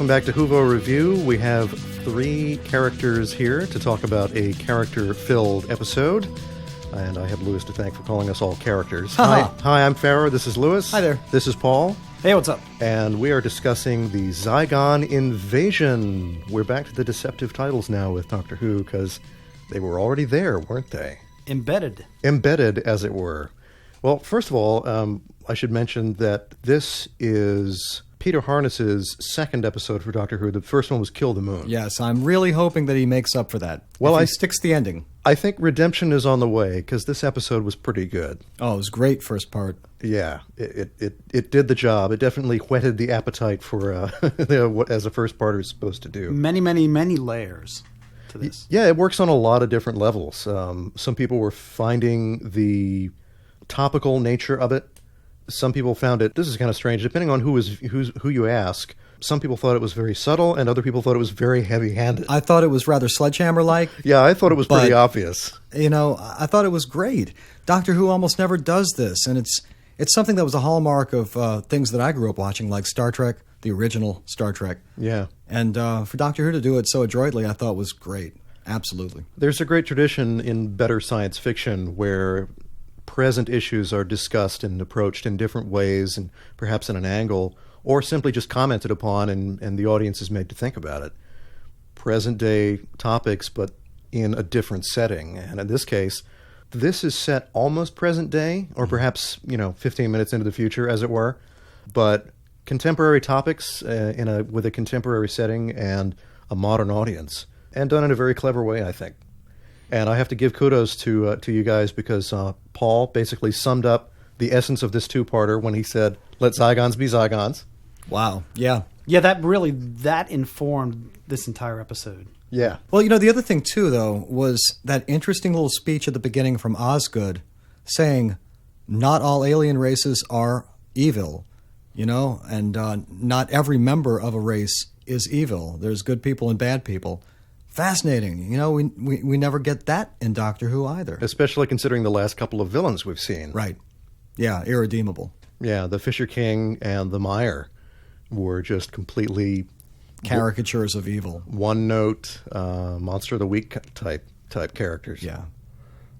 welcome back to Whovo Review. We have 3 characters here to talk about a character-filled episode. And I have Lewis to thank for calling us all characters. Hi, I'm Farrar. This is Lewis. Hi there. This is Paul. Hey, what's up? And we are discussing the Zygon invasion. We're back to the deceptive titles now with Doctor Who, because they were already there, weren't they? Embedded, as it were. Well, first of all, I should mention that this is Peter Harness's second episode for Doctor Who. The first one was Kill the Moon. Yes, I'm really hoping that he makes up for that. Well, he sticks the ending. I think redemption is on the way, because this episode was pretty good. Oh, it was great first part. Yeah, it did the job. It definitely whetted the appetite for what as a first parter is supposed to do. Many layers to this. Yeah, it works on a lot of different levels. Some people were finding the topical nature of it. Some people found it, this is kind of strange, depending on who you ask. Some people thought it was very subtle, and other people thought it was very heavy-handed. I thought it was rather Sledgehammer-like. Yeah, I thought it was pretty obvious. You know, I thought it was great. Doctor Who almost never does this, and it's something that was a hallmark of things that I grew up watching, like Star Trek, the original Star Trek. Yeah. And for Doctor Who to do it so adroitly, I thought was great. Absolutely. There's a great tradition in better science fiction where present issues are discussed and approached in different ways, and perhaps in an angle, or simply just commented upon, and the audience is made to think about it. Present-day topics, but in a different setting. And in this case, this is set almost present day, or perhaps 15 minutes into the future, as it were. But contemporary topics with a contemporary setting and a modern audience, and done in a very clever way, I think. And I have to give kudos to you guys, because Paul basically summed up the essence of this two-parter when he said, "Let Zygons be Zygons." Wow. Yeah. Yeah, that informed this entire episode. Yeah. Well, the other thing, too, though, was that interesting little speech at the beginning from Osgood saying, not all alien races are evil, and not every member of a race is evil. There's good people and bad people. Fascinating. We never get that in Doctor Who either. Especially considering the last couple of villains we've seen. Right. Yeah, irredeemable. Yeah, the Fisher King and the Meyer were just completely caricatures of evil. One note, Monster of the Week type characters. Yeah.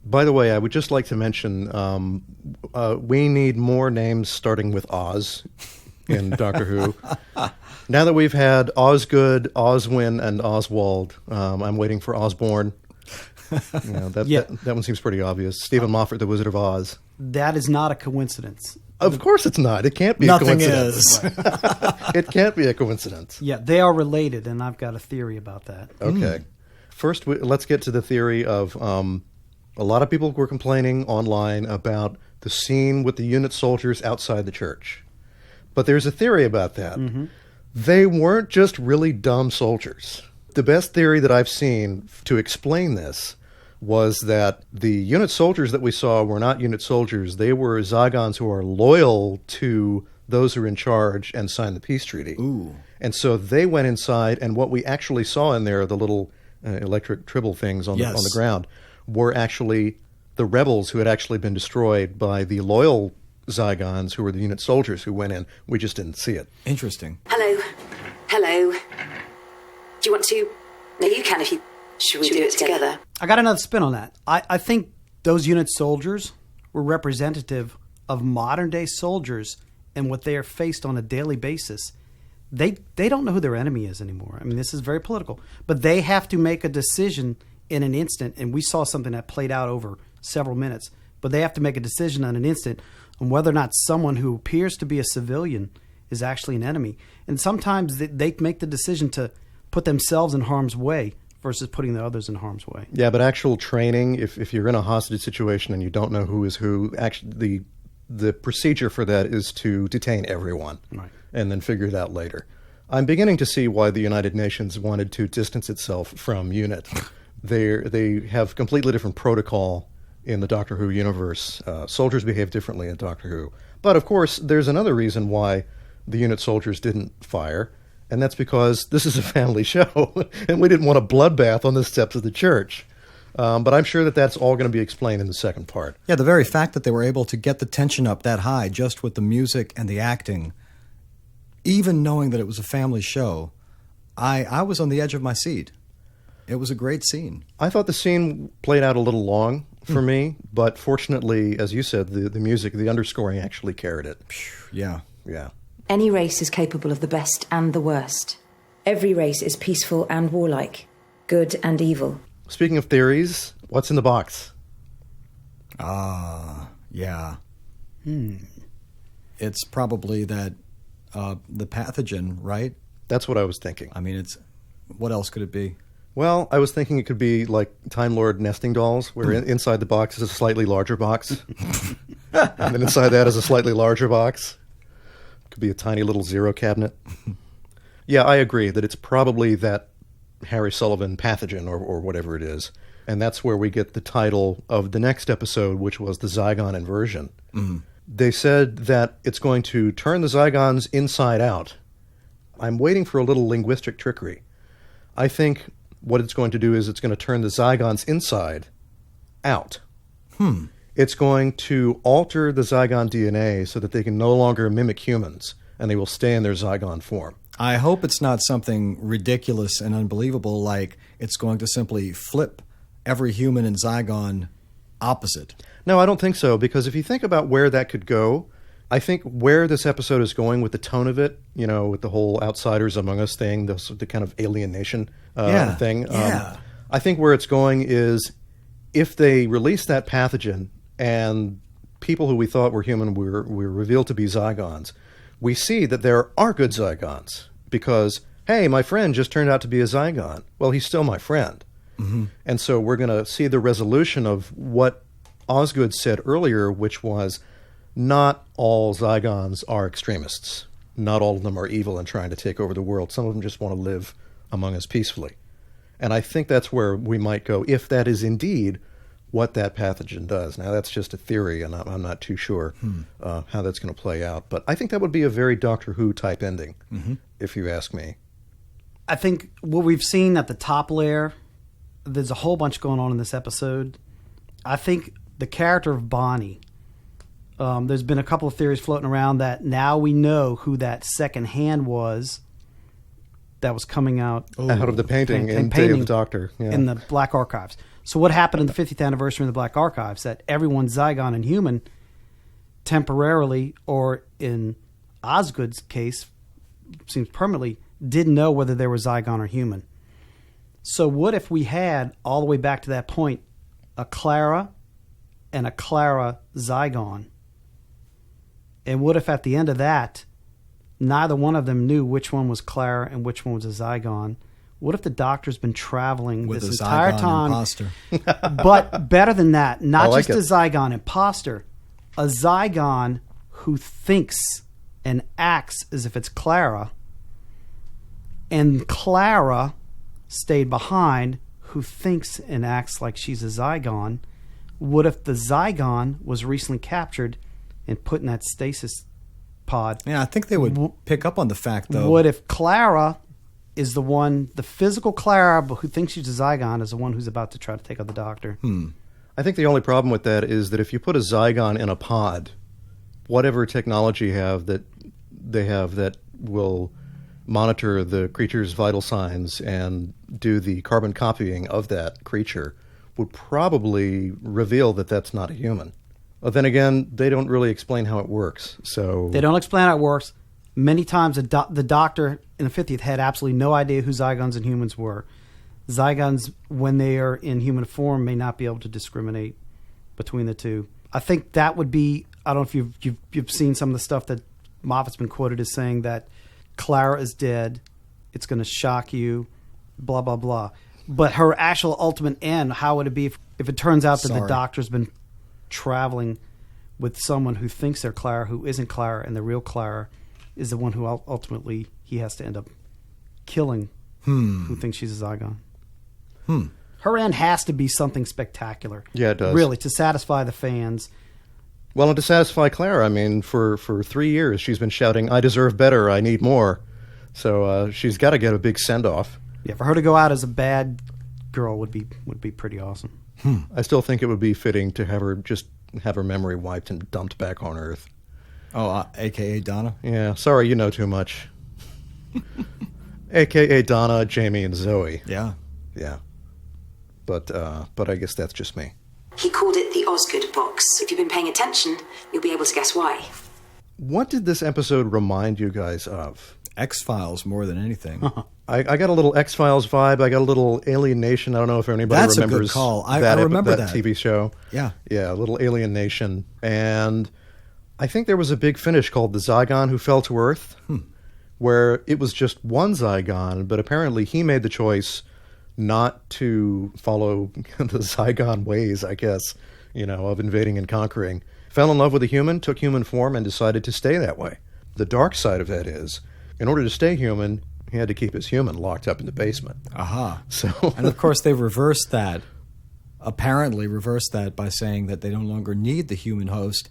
By the way, I would just like to mention we need more names starting with Oz in Doctor Who. Now that we've had Osgood, Oswin, and Oswald, I'm waiting for Osborne. That one seems pretty obvious. Stephen Moffat, the Wizard of Oz. That is not a coincidence. Of course it's not. It can't be Nothing a coincidence. is. It can't be a coincidence. Yeah, they are related, and I've got a theory about that. Okay. First, let's get to the theory of a lot of people were complaining online about the scene with the unit soldiers outside the church. But there's a theory about that. Mm-hmm. They weren't just really dumb soldiers. The best theory that I've seen to explain this was that the unit soldiers that we saw were not unit soldiers. They were Zygons who are loyal to those who are in charge and signed the peace treaty. Ooh. And so they went inside, and what we actually saw in there, the little electric tribble things on the ground, were actually the rebels who had actually been destroyed by the loyal Zygons, who were the unit soldiers who went in. We just didn't see it. Interesting. Hello. Do you want to? No, you can if you... Should we do it together? I got another spin on that. I think those unit soldiers were representative of modern-day soldiers and what they are faced on a daily basis. They don't know who their enemy is anymore. I mean, this is very political. But they have to make a decision in an instant, and we saw something that played out over several minutes. But they have to make a decision in an instant on whether or not someone who appears to be a civilian is actually an enemy. And sometimes they make the decision to put themselves in harm's way versus putting the others in harm's way. Yeah, but actual training, if you're in a hostage situation and you don't know who is who, actually the procedure for that is to detain everyone, right, and then figure it out later. I'm beginning to see why the United Nations wanted to distance itself from UNIT. They have completely different protocol in the Doctor Who universe. Soldiers behave differently in Doctor Who. But, of course, there's another reason why the UNIT soldiers didn't fire, and that's because this is a family show, and we didn't want a bloodbath on the steps of the church. But I'm sure that that's all going to be explained in the second part. Yeah, the very fact that they were able to get the tension up that high just with the music and the acting, even knowing that it was a family show, I was on the edge of my seat. It was a great scene. I thought the scene played out a little long for me, but fortunately, as you said, the music, the underscoring actually carried it. Yeah. Yeah. Any race is capable of the best and the worst. Every race is peaceful and warlike, good and evil. Speaking of theories, what's in the box? Yeah. It's probably that the pathogen, right? That's what I was thinking. I mean, what else could it be? Well, I was thinking it could be like Time Lord nesting dolls, where inside the box is a slightly larger box. And then inside that is a slightly larger box. Could be a tiny little zero cabinet. Yeah, I agree that it's probably that Harry Sullivan pathogen or whatever it is. And that's where we get the title of the next episode, which was the Zygon inversion. Mm-hmm. They said that it's going to turn the Zygons inside out. I'm waiting for a little linguistic trickery. I think what it's going to do is it's going to turn the Zygons inside out. It's going to alter the Zygon DNA so that they can no longer mimic humans, and they will stay in their Zygon form. I hope it's not something ridiculous and unbelievable, like it's going to simply flip every human in Zygon opposite. No, I don't think so, because if you think about where that could go, I think where this episode is going with the tone of it, you know, with the whole Outsiders Among Us thing, the kind of alienation thing. I think where it's going is if they release that pathogen and people who we thought were human were revealed to be Zygons, we see that there are good Zygons because, hey, my friend just turned out to be a Zygon. Well, he's still my friend. Mm-hmm. And so we're going to see the resolution of what Osgood said earlier, which was not all Zygons are extremists. Not all of them are evil and trying to take over the world. Some of them just want to live among us peacefully. And I think that's where we might go, if that is indeed what that pathogen does. Now, that's just a theory, and I'm not too sure how that's going to play out. But I think that would be a very Doctor Who type ending, if you ask me. I think what we've seen at the top layer, there's a whole bunch going on in this episode. I think the character of Bonnie, there's been a couple of theories floating around that now we know who that second hand was that was coming out of the painting in Day of the Doctor. Yeah. In the Black Archives. So what happened in the 50th anniversary of the Black Archives? That everyone's Zygon and human temporarily, or in Osgood's case, seems permanently, didn't know whether they were Zygon or human. So what if we had, all the way back to that point, a Clara and a Clara Zygon? And what if at the end of that, neither one of them knew which one was Clara and which one was a Zygon? What if the Doctor's been traveling with this a entire Zygon time? imposter. But better than that, not like just a it. Zygon imposter, a Zygon who thinks and acts as if it's Clara, and Clara stayed behind, who thinks and acts like she's a Zygon. What if the Zygon was recently captured and put in that stasis pod? Yeah, I think they would pick up on the fact, though. What if Clara is the one, the physical Clara, but who thinks she's a Zygon, is the one who's about to try to take out the Doctor? I think the only problem with that is that if you put a Zygon in a pod, whatever technology they have that will monitor the creature's vital signs and do the carbon copying of that creature would probably reveal that that's not a human. But then again, they don't really explain how it works. So They don't explain how it works. Many times the Doctor in the 50th had absolutely no idea who Zygons and humans were. Zygons, when they are in human form, may not be able to discriminate between the two. I think that would be, I don't know if you've seen some of the stuff that Moffat's been quoted as saying that Clara is dead, it's going to shock you, blah, blah, blah. But her actual ultimate end, how would it be if it turns out that the Doctor's been traveling with someone who thinks they're Clara, who isn't Clara, and the real Clara is the one who ultimately he has to end up killing, who thinks she's a Zygon. Her end has to be something spectacular. Yeah, it does. Really, to satisfy the fans. Well, and to satisfy Clara, I mean, for 3 years she's been shouting, "I deserve better, I need more." So she's got to get a big send-off. Yeah, for her to go out as a bad girl would be pretty awesome. I still think it would be fitting to have her memory wiped and dumped back on Earth. Oh, a.k.a. Donna? Yeah, sorry, you know too much. A.K.A. Donna, Jamie, and Zoe. Yeah. Yeah. But I guess that's just me. He called it the Osgood box. If you've been paying attention, you'll be able to guess why. What did this episode remind you guys of? X-Files more than anything. I got a little X-Files vibe. I got a little Alien Nation. I don't know if anybody That's remembers a good call. I remember that TV show. Yeah. Yeah, a little Alien Nation. And I think there was a big finish called the Zygon Who Fell to Earth, where it was just one Zygon, but apparently he made the choice not to follow the Zygon ways, I guess, of invading and conquering. Fell in love with a human, took human form, and decided to stay that way. The dark side of that is, in order to stay human, he had to keep his human locked up in the basement. Aha. So, And of course, they reversed that, apparently reversed that by saying that they no longer need the human host,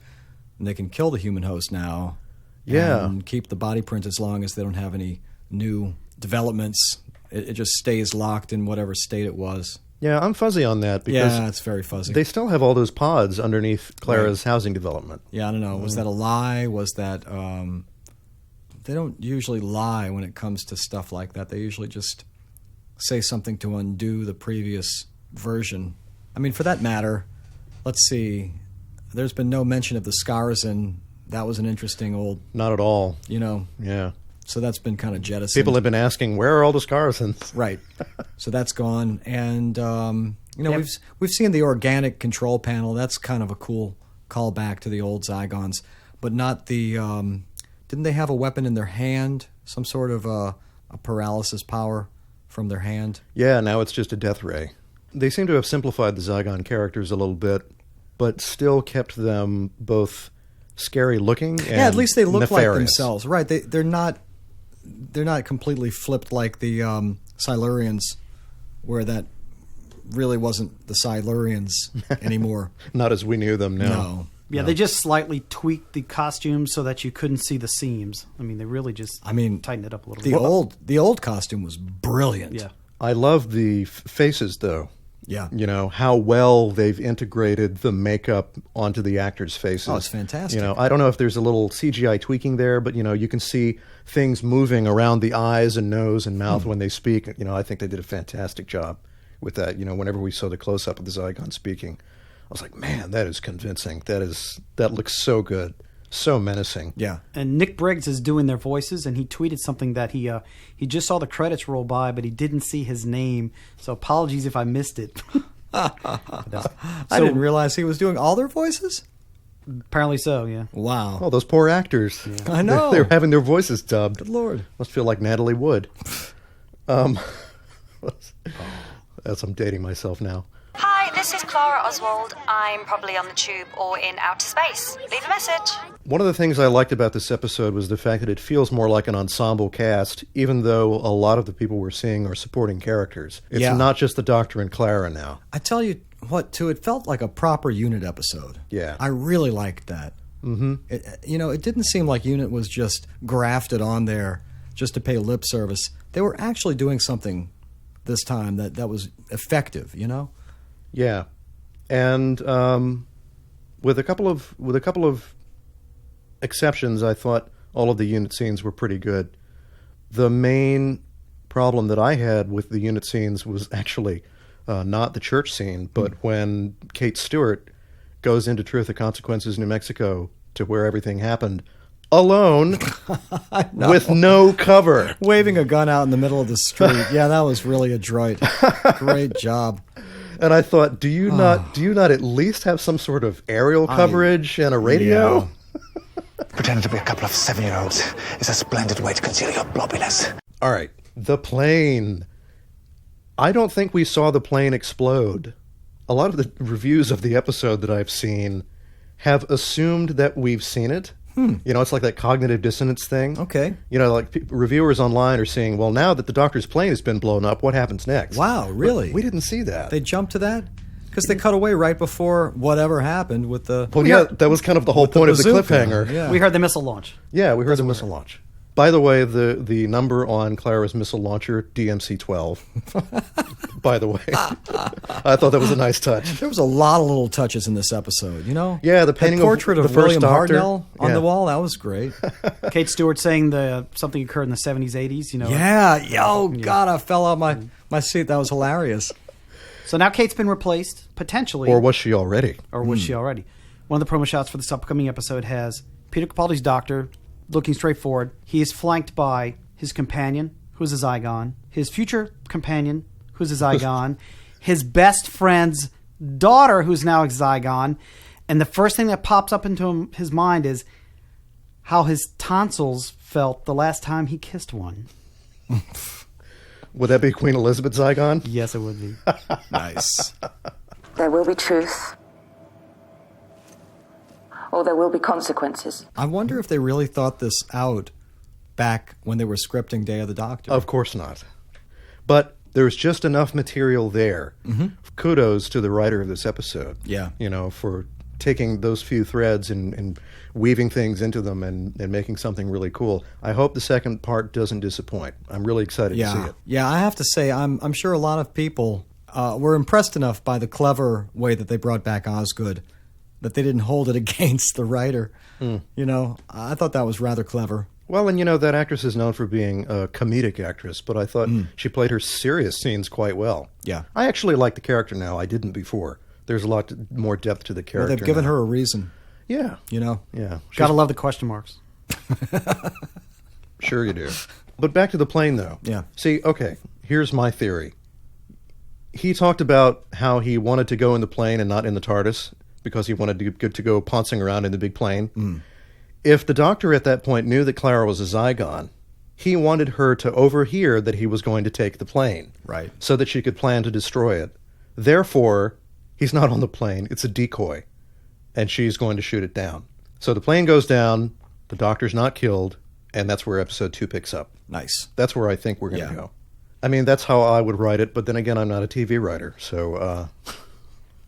and they can kill the human host now. Yeah. And keep the body print as long as they don't have any new developments. It just stays locked in whatever state it was. yeah, I'm fuzzy on that because Yeah, it's very fuzzy. they still have all those pods underneath Clara's housing development. Yeah, I don't know. Was that a lie? Was that... they don't usually lie when it comes to stuff like that. They usually just say something to undo the previous version. I mean, for that matter, let's see. There's been no mention of the Scarazin. That was an interesting old, Not at all. Yeah. so that's been kind of jettisoned. People have been asking, where are all the Scarazins? Right. So that's gone. And, Yep. we've seen the organic control panel. That's kind of a cool callback to the old Zygons, but not the... didn't they have a weapon in their hand? Some sort of a paralysis power from their hand? Yeah, now it's just a death ray. They seem to have simplified the Zygon characters a little bit, but still kept them both scary looking and Yeah, at least they look nefarious. like themselves. Right. They're not completely flipped like the Silurians, where that really wasn't the Silurians anymore. Not as we knew them now. No. Yeah, they just slightly tweaked the costumes so that you couldn't see the seams. I mean, they really just tightened it up a little bit. The old costume was brilliant. Yeah. I love the faces, though. Yeah. How well they've integrated the makeup onto the actors' faces. Oh, it's fantastic. I don't know if there's a little CGI tweaking there, but, you can see things moving around the eyes and nose and mouth when they speak. I think they did a fantastic job with that. Whenever we saw the close-up of the Zygon speaking, I was like, man, that is convincing. That looks so good. So menacing. Yeah. And Nick Briggs is doing their voices, and he tweeted something that he just saw the credits roll by, but he didn't see his name. So apologies if I missed it. I didn't realize he was doing all their voices? Apparently so, yeah. Wow. Oh, those poor actors. Yeah. I know. They're having their voices dubbed. Good Lord. Must feel like Natalie Wood. I'm dating myself now. Hi, this is Clara Oswald. I'm probably on the tube or in outer space. Leave a message. One of the things I liked about this episode was the fact that it feels more like an ensemble cast, even though a lot of the people we're seeing are supporting characters. It's not just the Doctor and Clara now. I tell you what, too, it felt like a proper Unit episode. Yeah. I really liked that. Mm-hmm. It didn't seem like Unit was just grafted on there just to pay lip service. They were actually doing something this time that was effective, Yeah, and with a couple of exceptions, I thought all of the Unit scenes were pretty good. The main problem that I had with the Unit scenes was actually not the church scene, but when Kate Stewart goes into Truth or Consequences, New Mexico, to where everything happened, alone, with no cover. Waving a gun out in the middle of the street. Yeah, that was really adroit. Great job. And I thought, do you not at least have some sort of aerial coverage and a radio? Yeah. Pretending to be a couple of 7-year-olds is a splendid way to conceal your blobbiness. All right, the plane. I don't think we saw the plane explode. A lot of the reviews of the episode that I've seen have assumed that we've seen it. It's like that cognitive dissonance thing. Okay. Reviewers online are saying, well, now that the Doctor's plane has been blown up, what happens next? Wow, really? But we didn't see that. They jumped to that? Because they cut away right before whatever happened with the... Well, yeah, that was kind of the whole point of the bazooka. cliffhanger. Yeah. We heard the missile launch. Yeah, we heard the missile launch. By the way, the number on Clara's missile launcher, DMC-12. By the way. I thought that was a nice touch. There was a lot of little touches in this episode, you know? Yeah, the painting that portrait of of the William first Doctor. Hartnell on the wall, that was great. Kate Stewart saying something occurred in the 70s, 80s, you know. Yeah, God, I fell out my seat. That was hilarious. So now Kate's been replaced, potentially. Or was she already? Or was she already? One of the promo shots for this upcoming episode has Peter Capaldi's Doctor looking straight forward. He is flanked by his companion, who's a Zygon, his future companion, who's a Zygon, his best friend's daughter, who's now a Zygon, and the first thing that pops up into his mind is how his tonsils felt the last time he kissed one. Would that be Queen Elizabeth Zygon? Yes, it would be. Nice. There will be truth. Or there will be consequences. I wonder if they really thought this out back when they were scripting Day of the Doctor. Of course not. But there's just enough material there. Kudos to the writer of this episode. Yeah. You know, for taking those few threads and weaving things into them and making something really cool. I hope the second part doesn't disappoint. I'm really excited to see it. Yeah, I have to say, I'm sure a lot of people were impressed enough by the clever way that they brought back Osgood that they didn't hold it against the writer. You know, I thought that was rather clever. Well, and you know, that actress is known for being a comedic actress, but I thought she played her serious scenes quite well. Yeah. I actually like the character now. I didn't before. There's a lot more depth to the Well, character. they've given now. her a reason, Yeah. you know. Yeah. Gotta love the question marks. Sure you do. But back to the plane, though. Yeah. See, okay, here's my theory. He talked about how he wanted to go in the plane and not in the TARDIS because he wanted to go pouncing around in the big plane. If the Doctor at that point knew that Clara was a Zygon, he wanted her to overhear that he was going to take the plane. Right. So that she could plan to destroy it. Therefore, he's not on the plane. It's a decoy. And she's going to shoot it down. So the plane goes down, the Doctor's not killed, and that's where episode 2 picks up. Nice. That's where I think we're going to Yeah. go. I mean, that's how I would write it, but then again, I'm not a TV writer, so...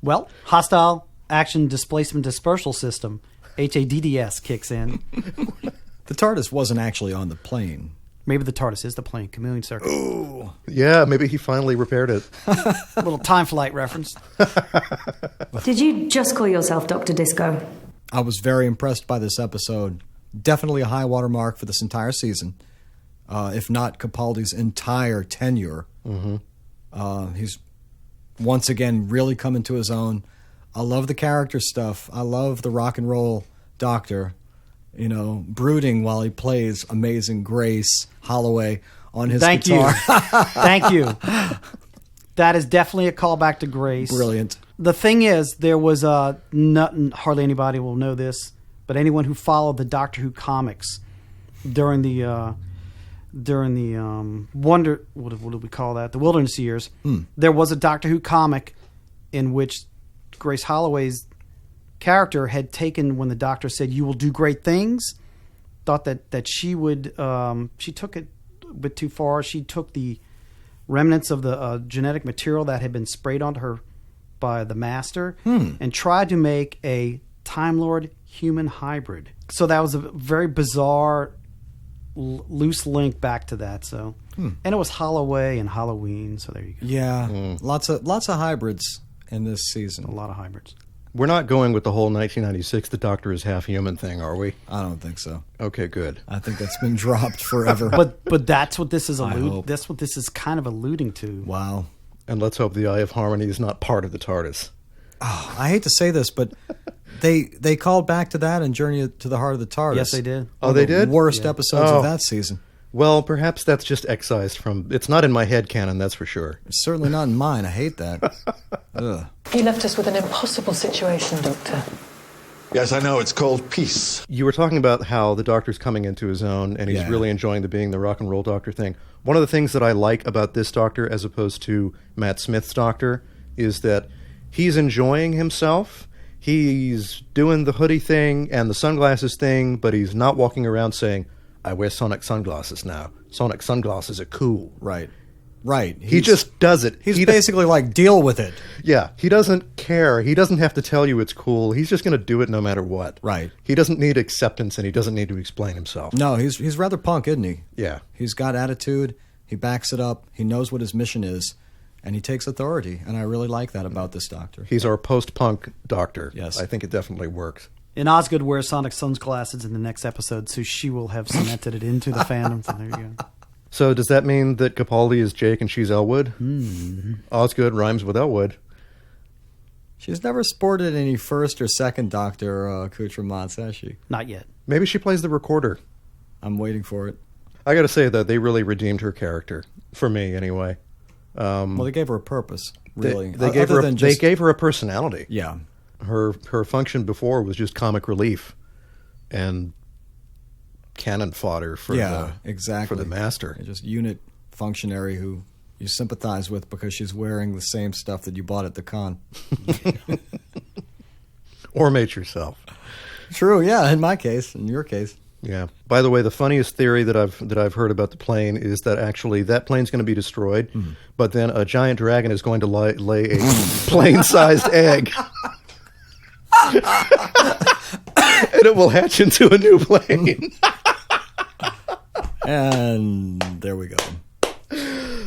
Well, hostile action displacement dispersal system, HADDS, kicks in. The TARDIS wasn't actually on the plane. Maybe the TARDIS is the plane, chameleon circuit. Ooh. Yeah, maybe he finally repaired it. A little time flight reference. Did you just call yourself Dr. Disco? I was very impressed by this episode. Definitely a high water mark for this entire season, if not Capaldi's entire tenure. He's once again really come into his own. I love the character stuff. I love the rock and roll Doctor, you know, brooding while he plays Amazing Grace Holloway on his guitar. Thank you. That is definitely a callback to Grace. Brilliant. The thing is, there was hardly anybody will know this, but anyone who followed the Doctor Who comics during the wonder, what do we call that? The Wilderness Years. There was a Doctor Who comic in which Grace Holloway's character had taken when the Doctor said, "You will do great things," thought that she would, she took it a bit too far. She took the remnants of the genetic material that had been sprayed onto her by the Master and tried to make a Time Lord human hybrid. So that was a very bizarre loose link back to that. So, and it was Holloway and Halloween. So there you go. Yeah, lots of hybrids in this season. A lot of hybrids. We're not going with the whole 1996 the Doctor is half human thing, are we? I don't think so. Okay, good. I think that's been dropped forever. But that's what this is hope. that's what this is kind of alluding to. Wow. And let's hope the Eye of Harmony is not part of the TARDIS. Oh, I hate to say this, but they called back to that in Journey to the Heart of the TARDIS. Yes, they did. Oh, they did? Worst episodes Oh. of that season. Well, perhaps that's just excised from... It's not in my head canon, that's for sure. It's certainly not in mine. I hate that. Ugh. You left us with an impossible situation, Doctor. Yes, I know. It's called peace. You were talking about how the Doctor's coming into his own and he's Yeah. really enjoying being the rock and roll Doctor thing. One of the things that I like about this Doctor as opposed to Matt Smith's Doctor is that he's enjoying himself. He's doing the hoodie thing and the sunglasses thing, but he's not walking around saying, "I wear Sonic sunglasses now. Sonic sunglasses are cool." Right. Right. He just does it. He's basically like, deal with it. Yeah, he doesn't care. He doesn't have to tell you it's cool. He's just going to do it no matter what. Right. He doesn't need acceptance, and he doesn't need to explain himself. No, he's rather punk, isn't he? Yeah. He's got attitude. He backs it up. He knows what his mission is, and he takes authority. And I really like that about this Doctor. He's our post-punk Doctor. Yes. I think it definitely works. And Osgood wears Sonic sunglasses in the next episode, so she will have cemented it into the fandom. So there you go. So does that mean that Capaldi is Jake and she's Elwood? Osgood rhymes with Elwood. She's never sported any first or second Doctor accoutrements, has she? Not yet. Maybe she plays the recorder. I'm waiting for it. I got to say, though, they really redeemed her character. For me, anyway. Well, they gave her a purpose, really. They gave her a personality. Yeah. Her function before was just comic relief and cannon fodder for exactly. for the Master. Just unit functionary who you sympathize with because she's wearing the same stuff that you bought at the con. Or made yourself. True, yeah, in my case, in your case. Yeah. By the way, the funniest theory that I've heard about the plane is that actually that plane's going to be destroyed, but then a giant dragon is going to lay a plane-sized egg. And it will hatch into a new plane. And there we go.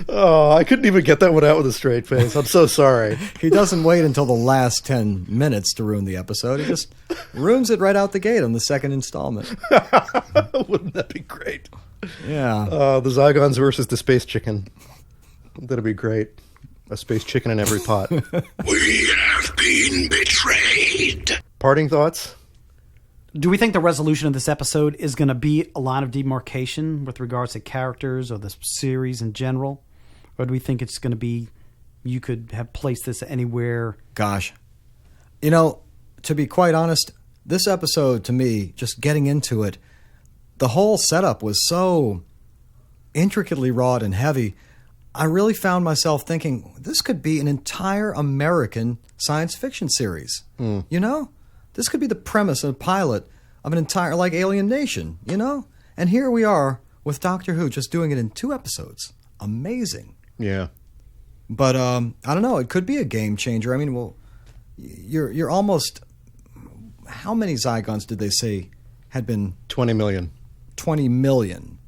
Oh, I couldn't even get that one out with a straight face. I'm so sorry. He doesn't wait until the last 10 minutes to ruin the episode. He just ruins it right out the gate on the second installment. Wouldn't that be great? Yeah. The Zygons versus the space chicken. That'd be great. A space chicken in every pot. We have been betrayed. Parting thoughts? Do we think the resolution of this episode is going to be a line of demarcation with regards to characters or the series in general? Or do we think it's going to be, you could have placed this anywhere? Gosh. You know, to be quite honest, this episode, to me, just getting into it, the whole setup was so intricately wrought and heavy. I really found myself thinking, this could be an entire American science fiction series. You know? This could be the premise and pilot of an entire, like, Alien Nation, you know? And here we are with Doctor Who just doing it in 2 episodes. Amazing. Yeah. But, I don't know, it could be a game changer. I mean, well, you're almost... How many Zygons did they say had been... 20 million. 20 million.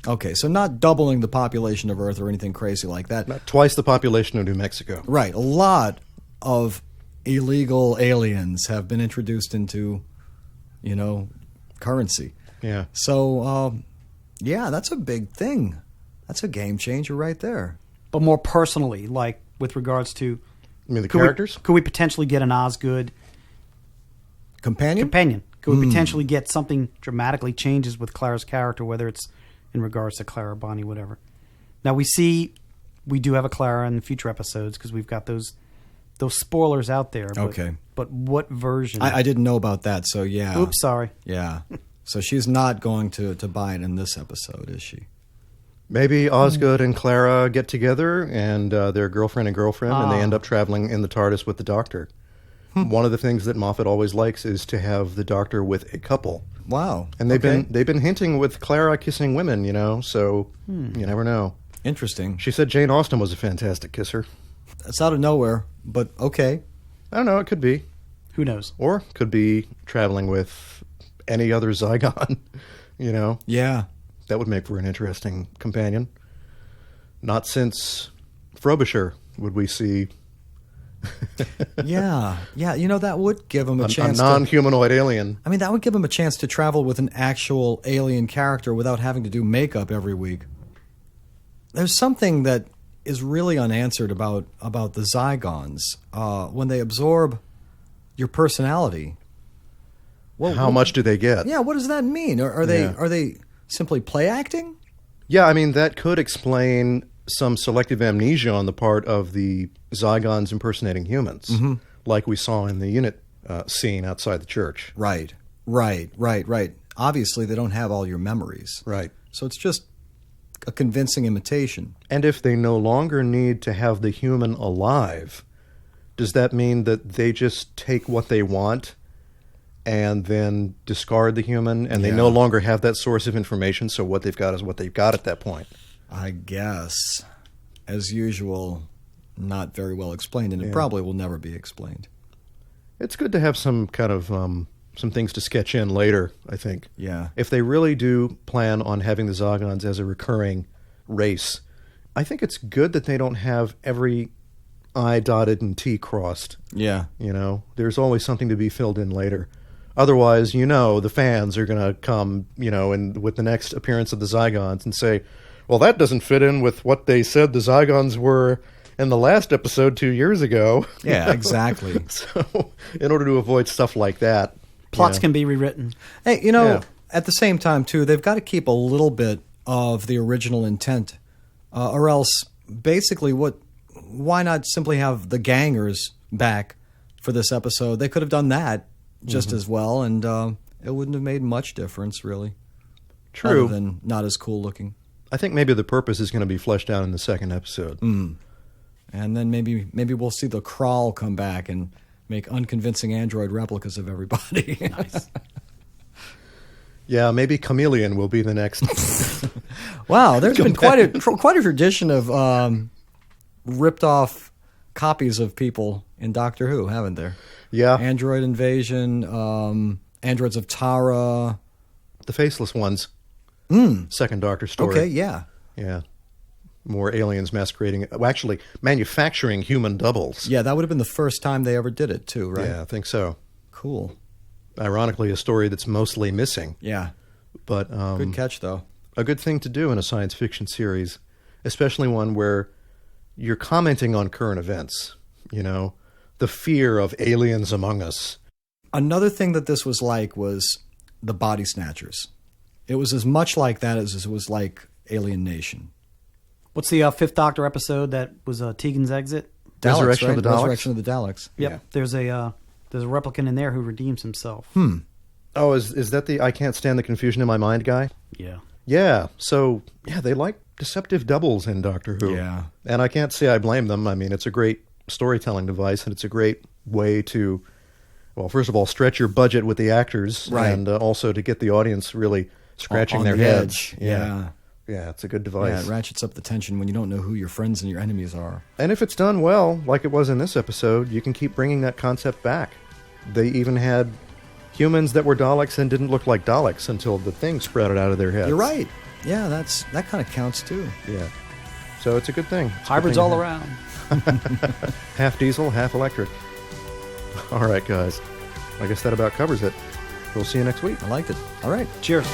Okay, so not doubling the population of Earth or anything crazy like that. Not twice the population of New Mexico. Right, a lot of illegal aliens have been introduced into, you know, currency. Yeah. So, yeah, that's a big thing. That's a game changer right there. But more personally, like with regards to... I mean, the characters? Could we potentially get an Osgood... Companion? Could we potentially get something dramatically changes with Clara's character, whether it's in regards to Clara, Bonnie, whatever. Now, we do have a Clara in future episodes because we've got those spoilers out there. But, Okay. But what version? I didn't know about that, so yeah. Oops, sorry. Yeah. So she's not going to buy it in this episode, is she? Maybe Osgood and Clara get together and they're girlfriend and girlfriend, and they end up traveling in the TARDIS with the Doctor. One of the things that Moffat always likes is to have the Doctor with a couple. Wow. And they've been hinting with Clara kissing women, you know, so you never know. Interesting. She said Jane Austen was a fantastic kisser. It's out of nowhere, but okay. I don't know, it could be. Who knows? Or could be traveling with any other Zygon, you know. Yeah. That would make for an interesting companion. Not since Frobisher would we see... Yeah, you know, that would give him a chance a non-humanoid alien. I mean, that would give him a chance to travel with an actual alien character without having to do makeup every week. There's something that is really unanswered about the Zygons. When they absorb your personality. How much do they get? Yeah, what does that mean? Are they simply play acting? Yeah, I mean, that could explain some selective amnesia on the part of the Zygons impersonating humans, like we saw in the unit scene outside the church. Right. Obviously, they don't have all your memories. Right. So it's just a convincing imitation. And if they no longer need to have the human alive, does that mean that they just take what they want and then discard the human, and they no longer have that source of information, so what they've got is what they've got at that point? I guess. as usual, not very well explained, and it probably will never be explained. It's good to have some kind of some things to sketch in later, I think. Yeah. If they really do plan on having the Zygons as a recurring race, I think it's good that they don't have every I dotted and T crossed. Yeah. You know, there's always something to be filled in later. Otherwise, the fans are going to come, and with the next appearance of the Zygons and say, well, that doesn't fit in with what they said the Zygons were in the last episode 2 years ago. Yeah, exactly. So, in order to avoid stuff like that. Plots can be rewritten. Hey, at the same time, too, they've got to keep a little bit of the original intent. Or else, basically, why not simply have the gangers back for this episode? They could have done that just as well, and it wouldn't have made much difference, really. True. Other than not as cool looking. I think maybe the purpose is going to be fleshed out in the second episode. And then maybe we'll see the Crawl come back and make unconvincing android replicas of everybody. Nice. Yeah, maybe Chameleon will be the next. Wow, there's been quite a tradition of ripped off copies of people in Doctor Who, haven't there? Yeah. Android Invasion, Androids of Tara. The Faceless Ones. Second Doctor story. Okay, yeah. Yeah. More aliens masquerading, actually manufacturing human doubles. Yeah, that would have been the first time they ever did it, too, right? Yeah, I think so. Cool. Ironically, a story that's mostly missing. Yeah. But Good catch, though. A good thing to do in a science fiction series, especially one where you're commenting on current events, the fear of aliens among us. Another thing that this was like was the Body Snatchers. It was as much like that as it was like Alien Nation. What's the Fifth Doctor episode that was Tegan's exit? Daleks, Resurrection right? of the Daleks? Resurrection of the Daleks. Yep. Yeah. There's a replicant in there who redeems himself. Oh, is that the I can't stand the confusion in my mind guy? Yeah. Yeah. So, they like deceptive doubles in Doctor Who. Yeah. And I can't say I blame them. I mean, it's a great storytelling device, and it's a great way to, well, first of all, stretch your budget with the actors, Right. and also to get the audience really scratching On their the heads. edge. Yeah. Yeah, it's a good Yeah, device. it ratchets up the tension when you don't know who your friends and your enemies are. And if it's done well, like it was in this episode, you can keep bringing that concept back. They even had humans that were Daleks and didn't look like Daleks until the thing sprouted out of their heads. You're right. Yeah, that kind of counts too. Yeah. So it's a good thing. It's a good Hybrids thing all to around. Half diesel, half electric. All right, guys. I guess that about covers it. We'll see you next week. I liked it. All right. Cheers.